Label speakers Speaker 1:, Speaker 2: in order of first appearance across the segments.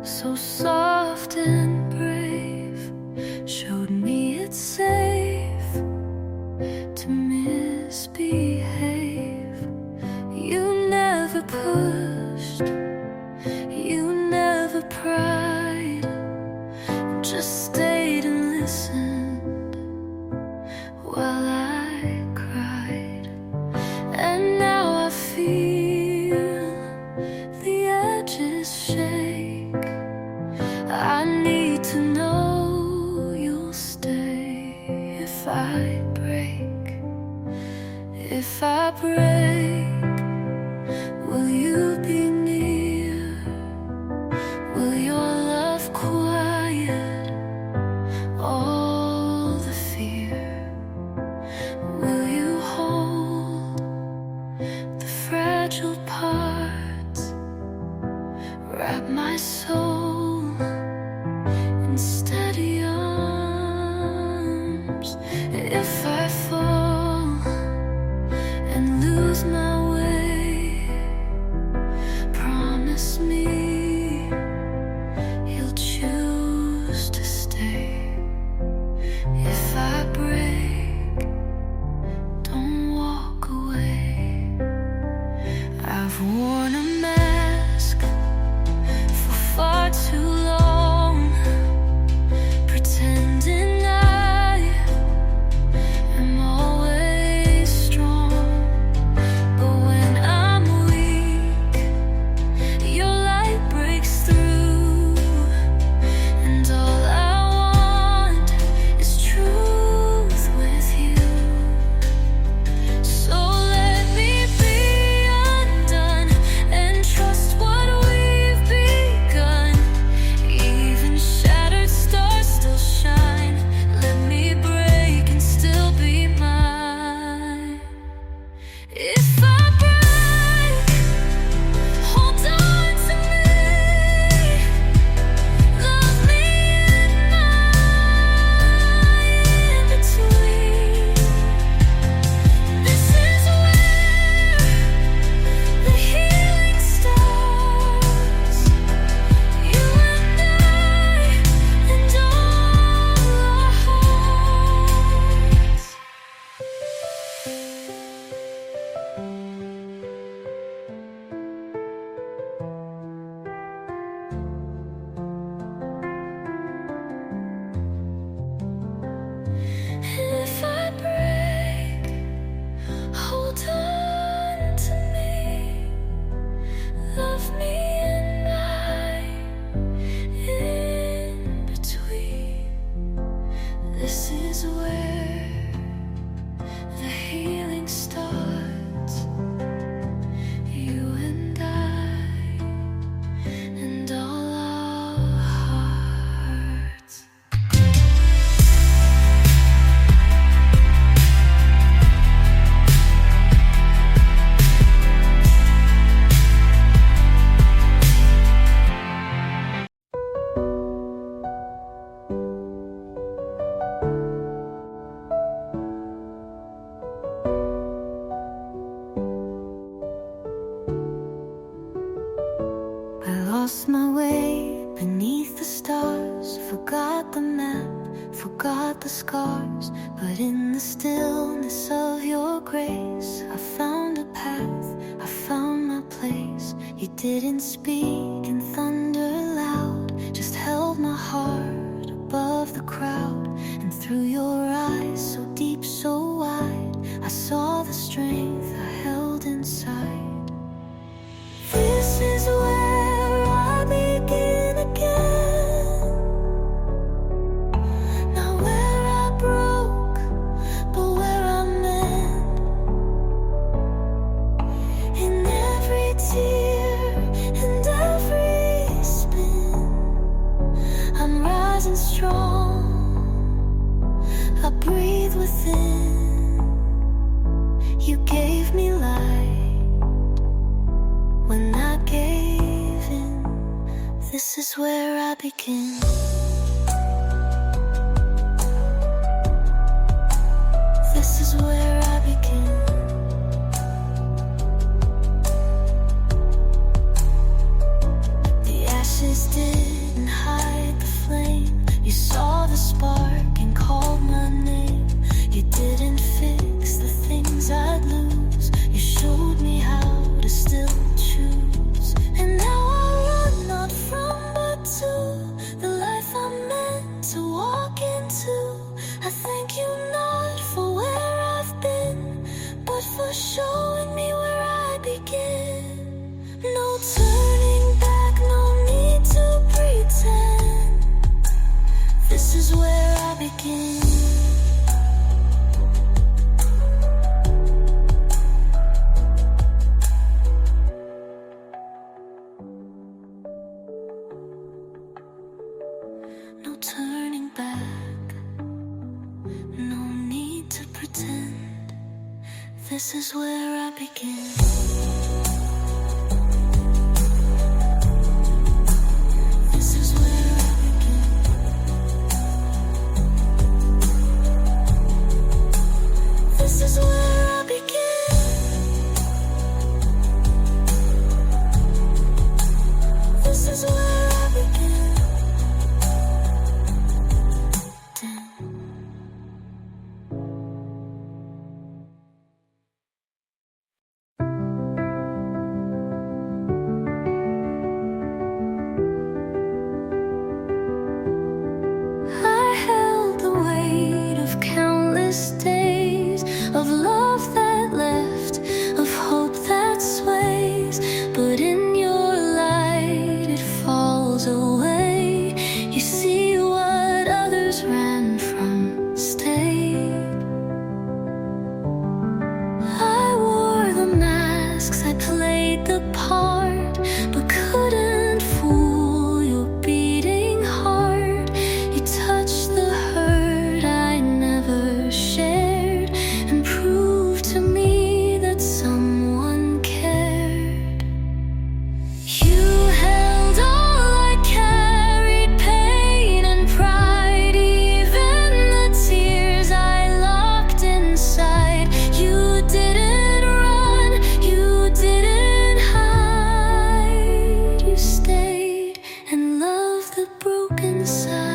Speaker 1: so soft and brave, showed me it's safe to misbehave. You never pushed, you never pried, just stayed and listened while I cried. And now I feel the edges shake. I need to know you'll stay. If I break, if I break, will you be near? Will your love quiet all the fear? Will you hold the fragile parts, wrap my soul in steady arms? If I fall and lose my way, promise me you'll choose to stay. If I break, don't walk away. I've worn a mask for far too long, pretending I am always strong. But when I'm weak, your light breaks through, and all I want is truth with you. So let me be undone and trust what we've begun. Even shattered stars still shine. Let me break and still be mine. If I break, hold on to me. Love me in my in-between. This is where the healing starts. You and I, and all our hearts. If I break, hold on to me. Love me in my in-between. This is where the healing starts. You and I, and all our hearts. I lost my way beneath the stars, forgot the map, forgot the scars. But in the stillness of your grace, I found a path, I found my place. You didn't speak in thunder loud, just held my heart above the crowd. And through your eyes, so deep, so wide, I saw the strength I held inside. This is where I begin again. Not where I broke, but where I mend. In every tear and every spin, I'm rising strong. I breathe within. You gave me light when I gave in. This is where I begin. This is where I begin. The ashes did no turning back, no need to pretend. This is where I begin. This is where I begin. This is where I begin. This is where I begin. I held the weight of countless days of love that left, of hope that sways, but in your light it falls away. You see what others ran from stayed. I wore the masks, I played the part, but couldn't fool your beating heart. You touched the hurt I never shared, and proved to me that someone cared. You held all I carried, pain and pride, even the tears I locked inside. You didn't run, you didn't hide. You stayed and loved the broken side.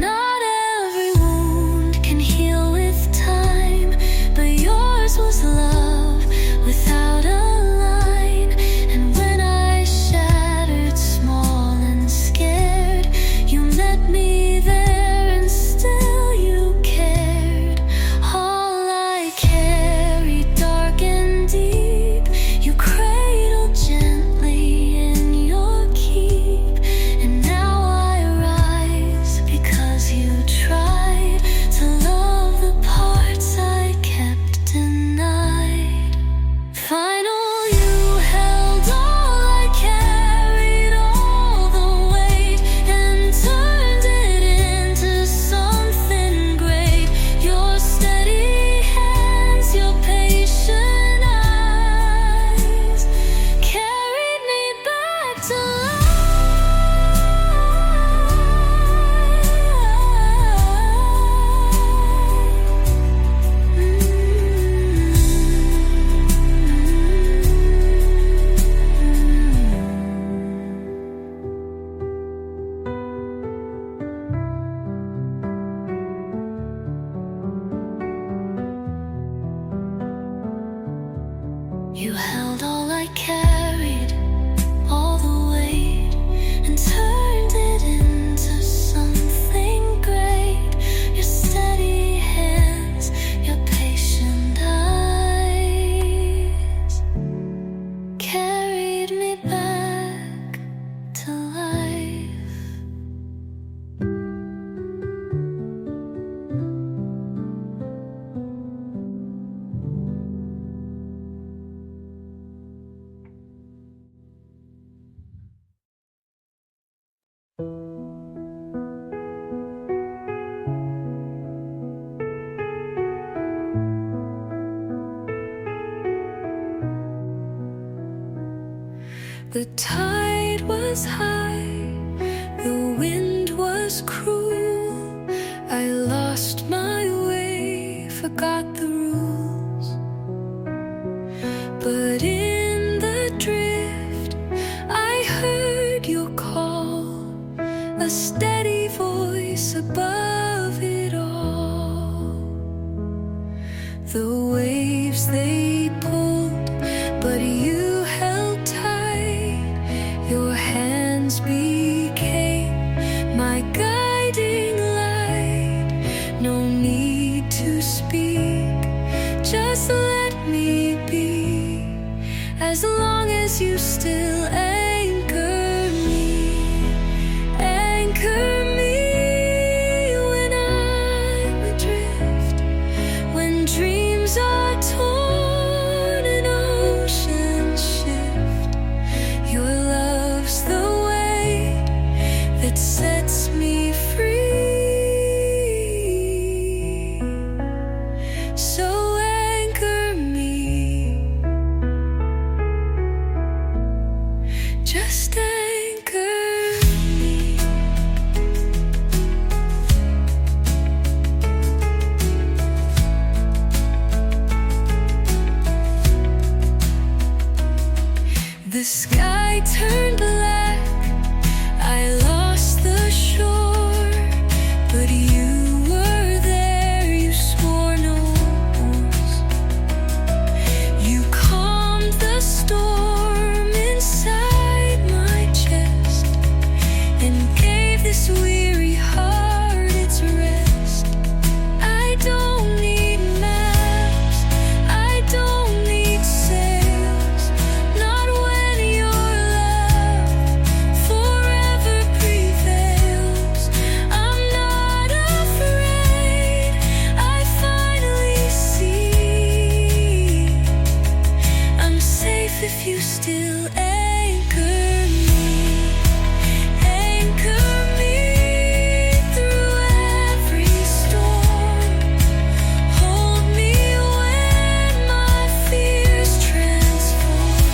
Speaker 1: Not every wound can heal with time, but yours was love without a line. And when I shattered, small and scared, you met me there, and still you cared. All I carried, dark and deep, you cradled gently in your keep. And now I rise because you tried to love the parts I kept denied. Final, you held all I carried, all the weight, and turned it into something great. Your steady hands, your patient eyes, carried me back to life. You held all I carried, all the weight, and turned it into something great. Your steady hands, your patient eyes, carried me back to life. The tide was high, the wind was cruel. I lost my way, forgot the rules. But in the drift, I heard your call, a steady voice above it all. The waves, they pulled, but you held tight. Your hands became my guiding light. No need to speak, just let me be, as long as you still anchor me. Anchor me when I'm adrift, when dreams are torn and oceans The sky turned black, I lost the shore, but you were there, you swore no wars. You calmed the storm inside my chest and gave this weary heart its rest. I don't need maps, I don't need sails, not when your love forever prevails. I'm not afraid, I finally see I'm safe if you still anchor me. Anchor me through every storm. Hold me when my fears transform.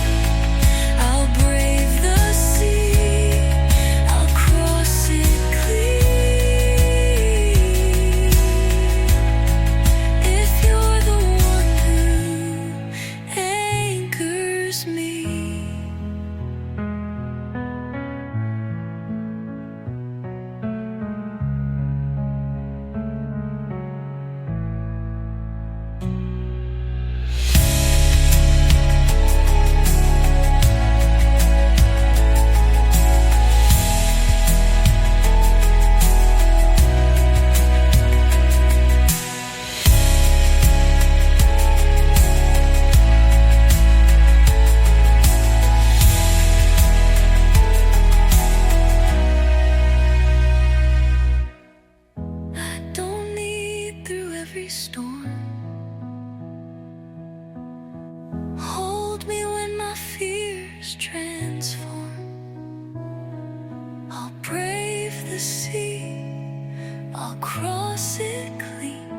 Speaker 1: I'll brave the sea, I'll cross it clean. If you're the one who anchors me. I don't need through every storm. Hold me when my fears transform. I'll brave the sea, I'll cross it clean.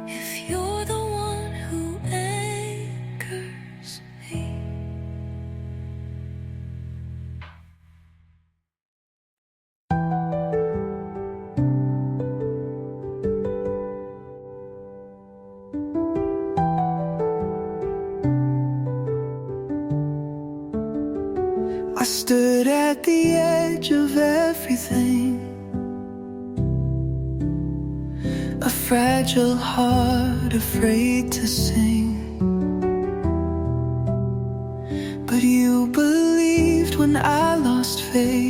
Speaker 1: If you're the one who anchors me.
Speaker 2: I stood at the edge of everything, a fragile heart afraid to sing. But you believed when I lost faith.